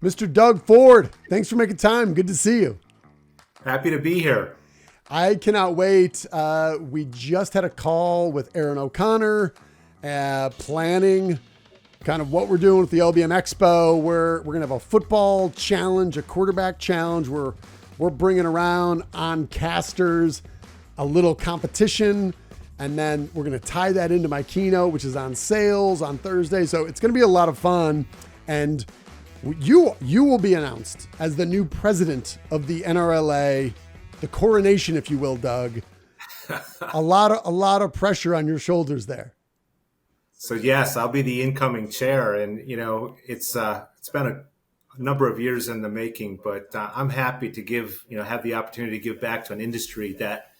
Mr. Doug Ford, thanks for making time. Good to see you. Happy to be here. I cannot wait. We just had a call with Aaron O'Connor, planning kind of what we're doing with the LBM Expo. We're going to have a football challenge, a quarterback challenge. We're bringing around on casters, a little competition, and then we're going to tie that into my keynote, which is on sales on Thursday. So it's going to be a lot of fun. And you will be announced as the new president of the NRLA, the coronation, if you will, Doug. a lot of pressure on your shoulders there. So yes, I'll be the incoming chair, and it's been a number of years in the making, but I'm happy to have the opportunity to give back to an industry that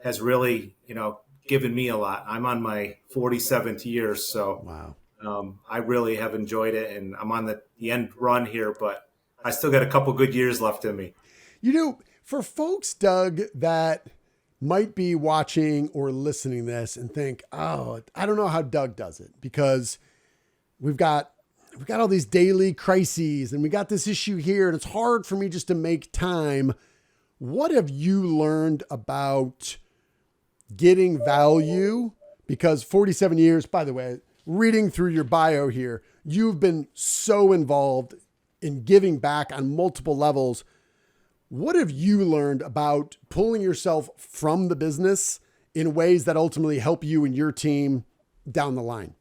has really given me a lot. I'm on my 47th year, so wow. I really have enjoyed it, and I'm on the end run here, but I still got a couple good years left in me. For folks, Doug, that might be watching or listening to this and think, oh, I don't know how Doug does it, because we've got all these daily crises and we got this issue here and it's hard for me just to make time. What have you learned about getting value? Because 47 years, by the way, reading through your bio here, you've been so involved in giving back on multiple levels. What have you learned about pulling yourself from the business in ways that ultimately help you and your team down the line?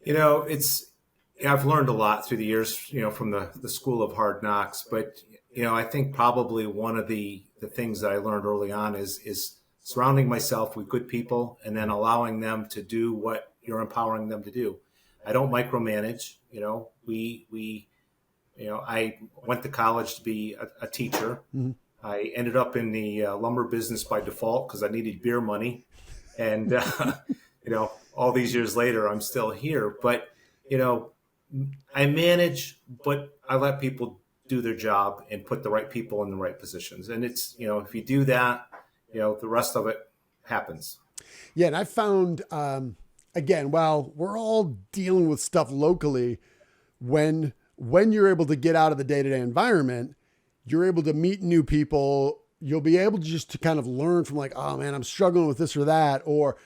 I've learned a lot through the years, from the school of hard knocks, but, I think probably one of the things that I learned early on is surrounding myself with good people and then allowing them to do what you're empowering them to do. I don't micromanage. I went to college to be a teacher. Mm-hmm. I ended up in the lumber business by default because I needed beer money. And, all these years later, I'm still here. But, I manage, but I let people do their job and put the right people in the right positions. And it's, if you do that, the rest of it happens. Yeah. And I found, again, while we're all dealing with stuff locally, when you're able to get out of the day-to-day environment, you're able to meet new people. You'll be able to kind of learn from like, oh man, I'm struggling with this or that, or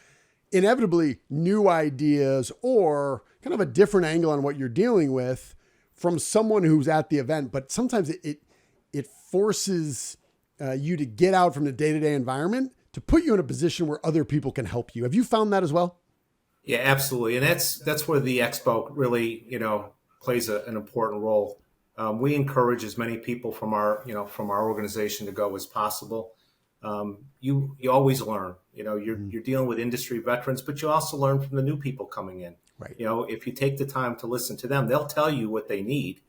inevitably new ideas or kind of a different angle on what you're dealing with from someone who's at the event. But sometimes it forces you to get out from the day-to-day environment to put you in a position where other people can help you. Have you found that as well? Yeah, absolutely. And that's where the expo really, plays an important role. We encourage as many people from our organization to go as possible. You always learn. You're dealing with industry veterans, but you also learn from the new people coming in. Right. If you take the time to listen to them, they'll tell you what they need.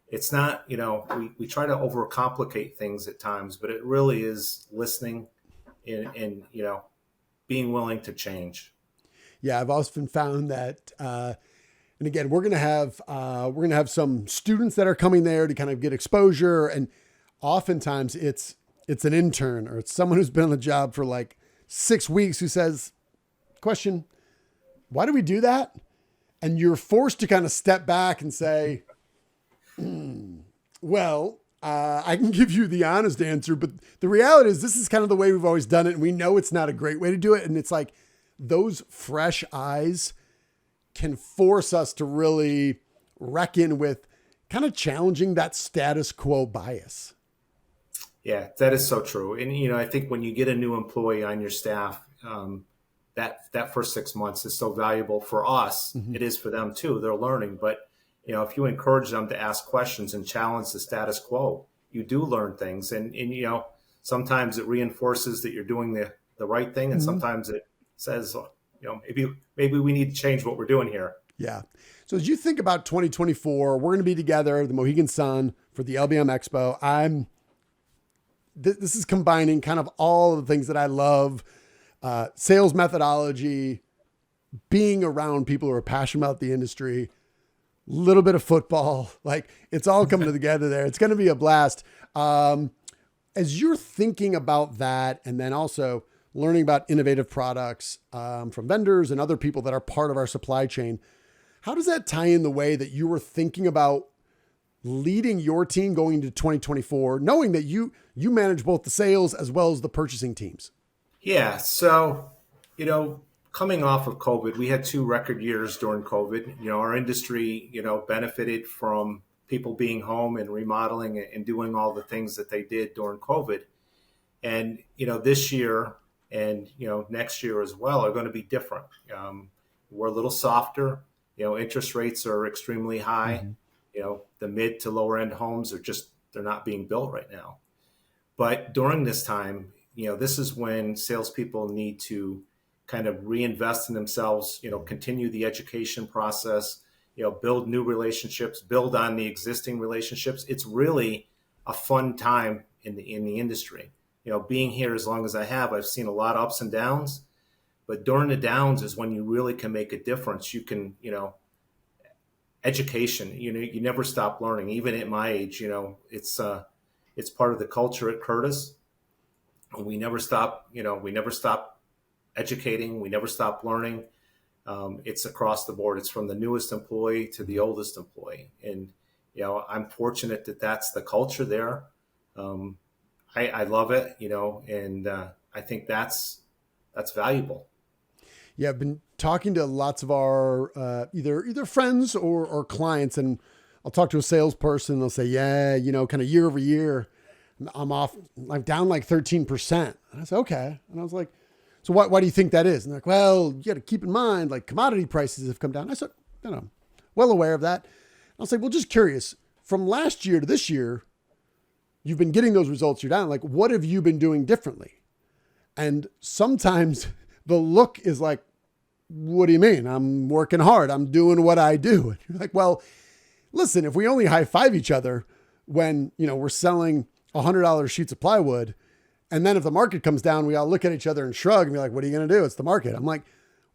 It's not, we try to overcomplicate things at times, but it really is listening and being willing to change. Yeah, I've often found that. And again, we're going to have some students that are coming there to kind of get exposure. And oftentimes it's an intern or it's someone who's been on the job for like 6 weeks who says, question, why do we do that? And you're forced to kind of step back and say, well, I can give you the honest answer, but the reality is this is kind of the way we've always done it. And we know it's not a great way to do it. And it's like those fresh eyes can force us to really reckon with kind of challenging that status quo bias. Yeah, that is so true. And, I think when you get a new employee on your staff, that first 6 months is so valuable for us. Mm-hmm. It is for them too. They're learning. But, if you encourage them to ask questions and challenge the status quo, you do learn things. And sometimes it reinforces that you're doing the right thing. And mm-hmm. sometimes it says, maybe we need to change what we're doing here. Yeah. So as you think about 2024, we're going to be together at the Mohegan Sun for the LBM Expo. This is combining kind of all of the things that I love, sales methodology, being around people who are passionate about the industry, a little bit of football, like it's all coming together there. It's going to be a blast. As you're thinking about that, and then also learning about innovative products from vendors and other people that are part of our supply chain, how does that tie in the way that you were thinking about leading your team going into 2024, knowing that you manage both the sales as well as the purchasing teams? Yeah. So, coming off of COVID, we had 2 record years during COVID. Our industry, benefited from people being home and remodeling and doing all the things that they did during COVID. And, this year and, next year as well are going to be different. We're a little softer. Interest rates are extremely high. The mid to lower end homes they're not being built right now. But during this time, this is when salespeople need to kind of reinvest in themselves, continue the education process, build new relationships, build on the existing relationships. It's really a fun time in the industry. Being here as long as I have, I've seen a lot of ups and downs, but during the downs is when you really can make a difference. You can, education, you never stop learning. Even at my age, it's part of the culture at Curtis. We never stop, educating. We never stop learning. It's across the board. It's from the newest employee to the oldest employee. And, I'm fortunate that that's the culture there. I love it, and I think that's valuable. Yeah, I've been talking to lots of our either friends or clients, and I'll talk to a salesperson. They'll say, yeah, kind of year over year, I'm down like 13%. And I said, okay. And I was like, so why do you think that is? And they're like, well, you got to keep in mind, like commodity prices have come down. I said, well aware of that. I'll say, well, just curious, from last year to this year, you've been getting those results. You're down. Like, what have you been doing differently? And sometimes the look is like, what do you mean? I'm working hard. I'm doing what I do. And you're like, well, listen, if we only high five each other when, we're selling $100 sheets of plywood, and then if the market comes down, we all look at each other and shrug and be like, what are you going to do? It's the market. I'm like,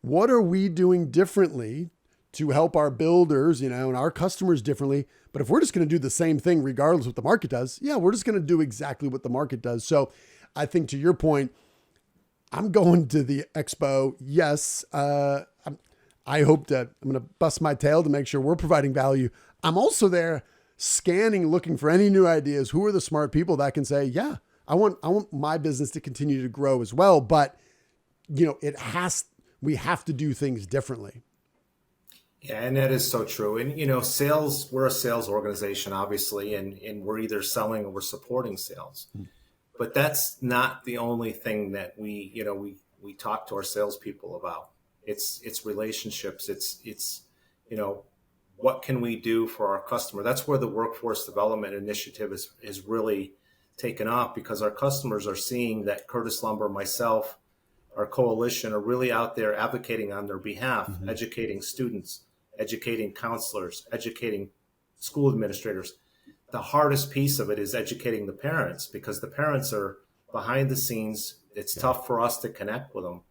what are we doing differently to help our builders, and our customers differently? But if we're just going to do the same thing, regardless of what the market does, we're just going to do exactly what the market does. So I think to your point, I'm going to the expo. Yes. I hope that I'm going to bust my tail to make sure we're providing value. I'm also there scanning, looking for any new ideas. Who are the smart people that can say, yeah, I want my business to continue to grow as well. But, we have to do things differently. Yeah, and that is so true. And, sales, we're a sales organization, obviously, and we're either selling or we're supporting sales. But that's not the only thing that we talk to our salespeople about. It's relationships. It's what can we do for our customer? That's where the workforce development initiative is really taken off, because our customers are seeing that Curtis Lumber, myself, our coalition are really out there advocating on their behalf, educating students, educating counselors, educating school administrators. The hardest piece of it is educating the parents, because the parents are behind the scenes. It's tough for us to connect with them.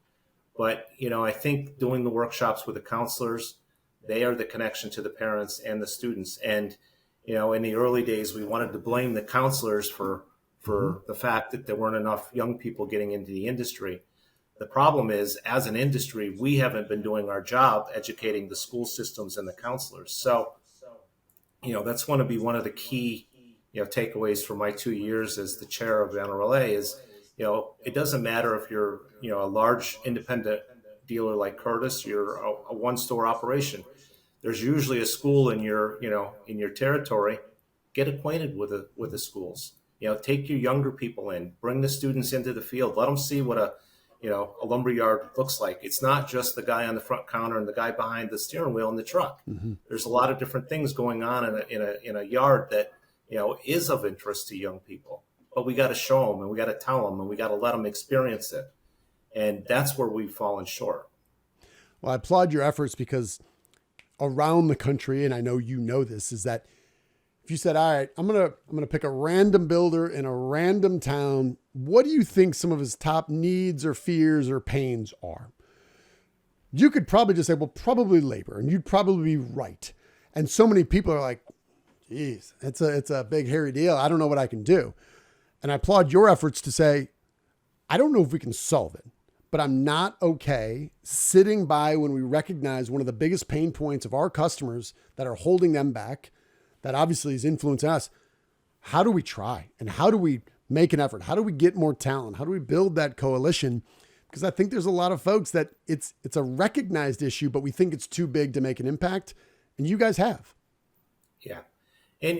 But, I think doing the workshops with the counselors, they are the connection to the parents and the students. And, in the early days, we wanted to blame the counselors for the fact that there weren't enough young people getting into the industry. The problem is, as an industry, we haven't been doing our job educating the school systems and the counselors. So, that's going to be one of the key, takeaways for my 2 years as the chair of NRLA is, it doesn't matter if you're, a large independent dealer like Curtis, you're a one-store operation. There's usually a school in your territory. Get acquainted with the schools. Take your younger people in, bring the students into the field, let them see what a lumberyard looks like. It's not just the guy on the front counter and the guy behind the steering wheel in the truck. There's a lot of different things going on in a yard that, is of interest to young people, but we got to show them and we got to tell them and we got to let them experience it. And that's where we've fallen short. Well, I applaud your efforts, because around the country, and I know this, is that if you said, all right, I'm going to pick a random builder in a random town, what do you think some of his top needs or fears or pains are? You could probably just say, well, probably labor, and you'd probably be right. And so many people are like, geez, it's a big, hairy deal. I don't know what I can do. And I applaud your efforts to say, I don't know if we can solve it, but I'm not okay sitting by when we recognize one of the biggest pain points of our customers that are holding them back. that obviously is influencing us. How do we try? And how do we make an effort? How do we get more talent? How do we build that coalition? Because I think there's a lot of folks that it's a recognized issue, but we think it's too big to make an impact. And you guys have. Yeah. And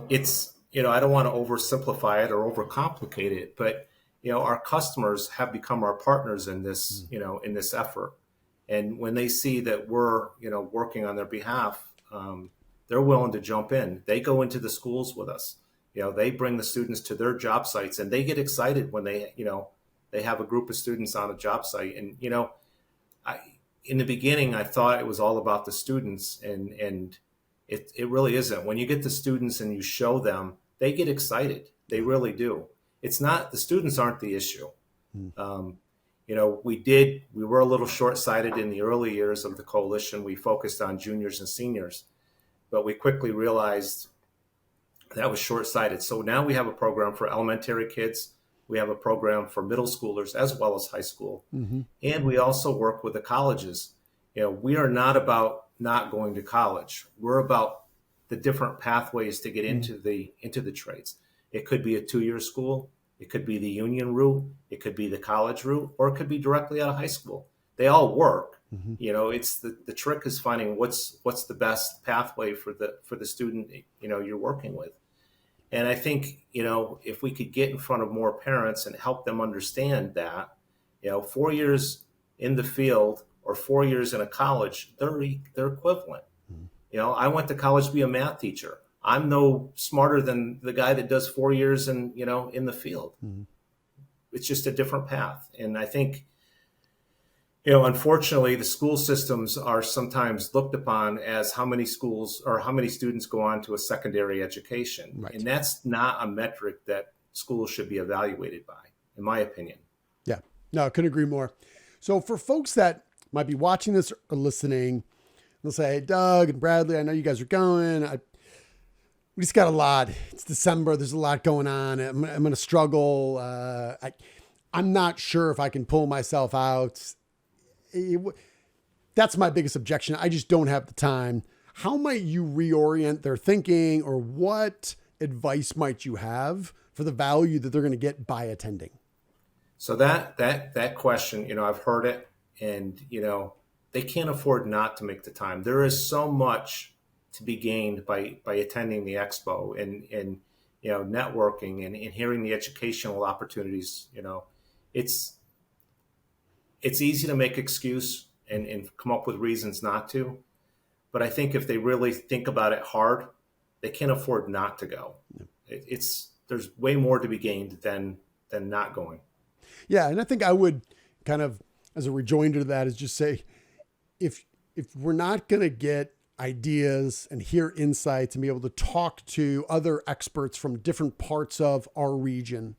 it's, I don't want to oversimplify it or overcomplicate it, but, our customers have become our partners in this, in this effort. And when they see that we're, working on their behalf, they're willing to jump in. They go into the schools with us. They bring the students to their job sites, and they get excited when they have a group of students on a job site. And, in the beginning, I thought it was all about the students, and it really isn't. When you get the students and you show them, they get excited. They really do. It's not, the students aren't the issue. We were a little short-sighted in the early years of the coalition. We focused on juniors and seniors, but we quickly realized that was short-sighted. So now we have a program for elementary kids. We have a program for middle schoolers as well as high school. Mm-hmm. And we also work with the colleges. We are not about not going to college. We're about the different pathways to get into the trades. It could be a 2-year school. It could be the union route. It could be the college route, or it could be directly out of high school. They all work. Mm-hmm. It's the trick is finding what's the best pathway for the student, you're working with. And I think, if we could get in front of more parents and help them understand that, 4 years in the field or 4 years in a college, they're equivalent. Mm-hmm. I went to college to be a math teacher. I'm no smarter than the guy that does 4 years in the field. Mm-hmm. It's just a different path. And I think, unfortunately, the school systems are sometimes looked upon as how many schools or how many students go on to a secondary education. Right. And that's not a metric that schools should be evaluated by, in my opinion. Yeah, no, I couldn't agree more. So for folks that might be watching this or listening, they'll say, hey, Doug and Bradley, I know you guys are going. We just got a lot. It's December. There's a lot going on. I'm going to struggle. I'm not sure if I can pull myself out. That's my biggest objection. I just don't have the time. How might you reorient their thinking, or what advice might you have for the value that they're going to get by attending? So that question, I've heard it, and, they can't afford not to make the time. There is so much to be gained by attending the expo and networking and hearing the educational opportunities. It's easy to make excuse and come up with reasons not to, but I think if they really think about it hard, they can't afford not to go. Yeah. There's way more to be gained than not going. Yeah, and I think I would kind of, as a rejoinder to that, is just say, if we're not going to get ideas and hear insights and be able to talk to other experts from different parts of our region,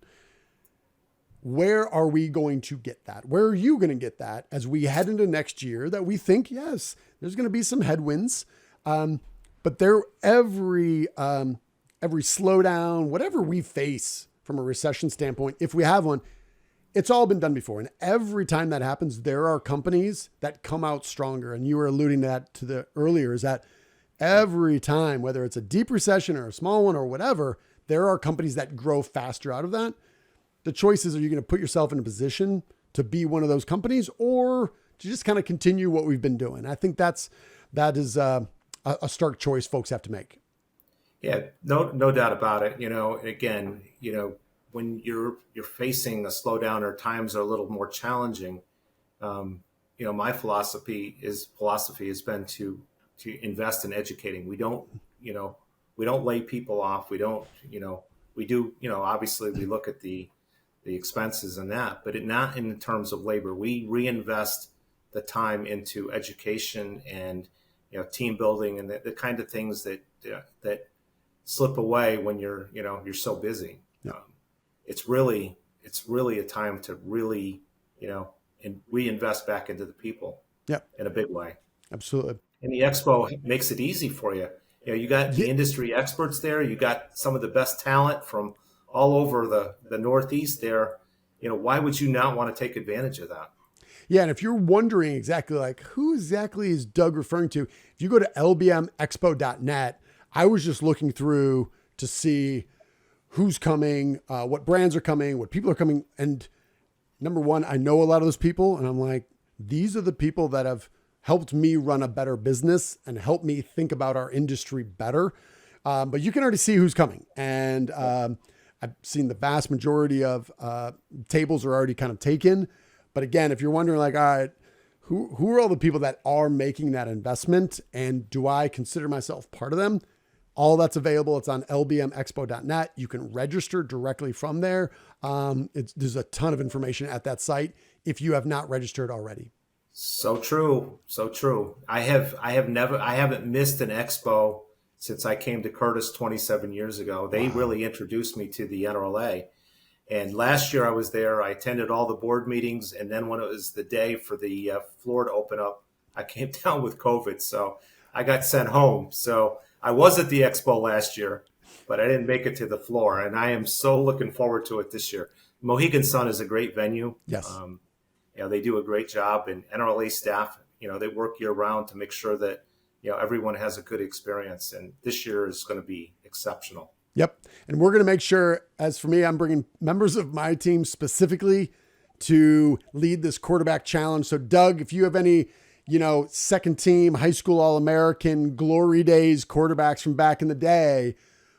where are we going to get that? Where are you going to get that as we head into next year that we think, yes, there's going to be some headwinds, but every slowdown, whatever we face from a recession standpoint, if we have one, it's all been done before. And every time that happens, there are companies that come out stronger. And you were alluding to the earlier, is that every time, whether it's a deep recession or a small one or whatever, there are companies that grow faster out of that. The choice is, are you going to put yourself in a position to be one of those companies, or to just kind of continue what we've been doing? I think that is a stark choice folks have to make. Yeah, no doubt about it. Again, when you're facing a slowdown or times are a little more challenging, my philosophy has been to invest in educating. We don't lay people off. We don't, we do, obviously we look at the expenses and that, but not in terms of labor. We reinvest the time into education and, team building and the kind of things that slip away when you're so busy. Yeah. It's really a time to really, and reinvest back into the people. Yep. In a big way. Absolutely. And the expo makes it easy for you. You got the industry experts there. You got some of the best talent from all over the Northeast there. Why would you not want to take advantage of that? Yeah. And if you're wondering exactly who exactly is Doug referring to, if you go to lbmexpo.net, I was just looking through to see who's coming, what brands are coming, what people are coming. And number one, I know a lot of those people, and I'm like, these are the people that have helped me run a better business and helped me think about our industry better. But you can already see who's coming. And I've seen the vast majority of tables are already kind of taken. But again, if you're wondering like, all right, who are all the people that are making that investment? And do I consider myself part of them? All that's available. It's on lbmexpo.net. You can register directly from there. There's a ton of information at that site if you have not registered already. So true. So true. I haven't missed an expo since I came to Curtis 27 years ago. They really introduced me to the NRLA. And last year I was there. I attended all the board meetings. And then when it was the day for the floor to open up, I came down with COVID. So I got sent home. So I was at the expo last year, but I didn't make it to the floor. And I am so looking forward to it this year. Mohegan Sun is a great venue. Yes. They do a great job. And NRLA staff, they work year round to make sure that everyone has a good experience. And this year is going to be exceptional. Yep. And we're going to make sure, as for me, I'm bringing members of my team specifically to lead this quarterback challenge. So Doug, if you have any, second team, high school All-American, glory days, quarterbacks from back in the day,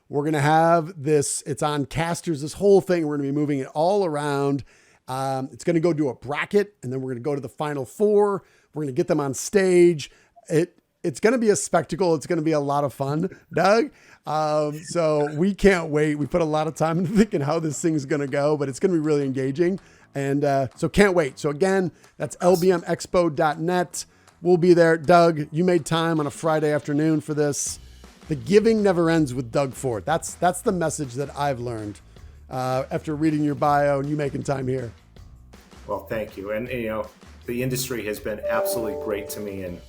we're going to have this, it's on casters, this whole thing. We're going to be moving it all around. It's going to go to a bracket, and then we're going to go to the final four. We're going to get them on stage. It's going to be a spectacle. It's going to be a lot of fun, Doug. So we can't wait. We put a lot of time into thinking how this thing's going to go, but it's going to be really engaging. And so can't wait. So again, that's lbmexpo.net. We'll be there. Doug, you made time on a Friday afternoon for this. The giving never ends with Doug Ford. That's the message that I've learned after reading your bio and you making time here. Well, thank you. And, the industry has been absolutely great to me. And,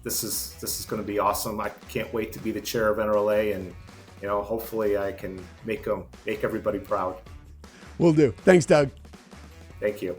this is going to be awesome. I can't wait to be the chair of NRLA, and hopefully I can make everybody proud. Will do. Thanks, Doug. Thank you.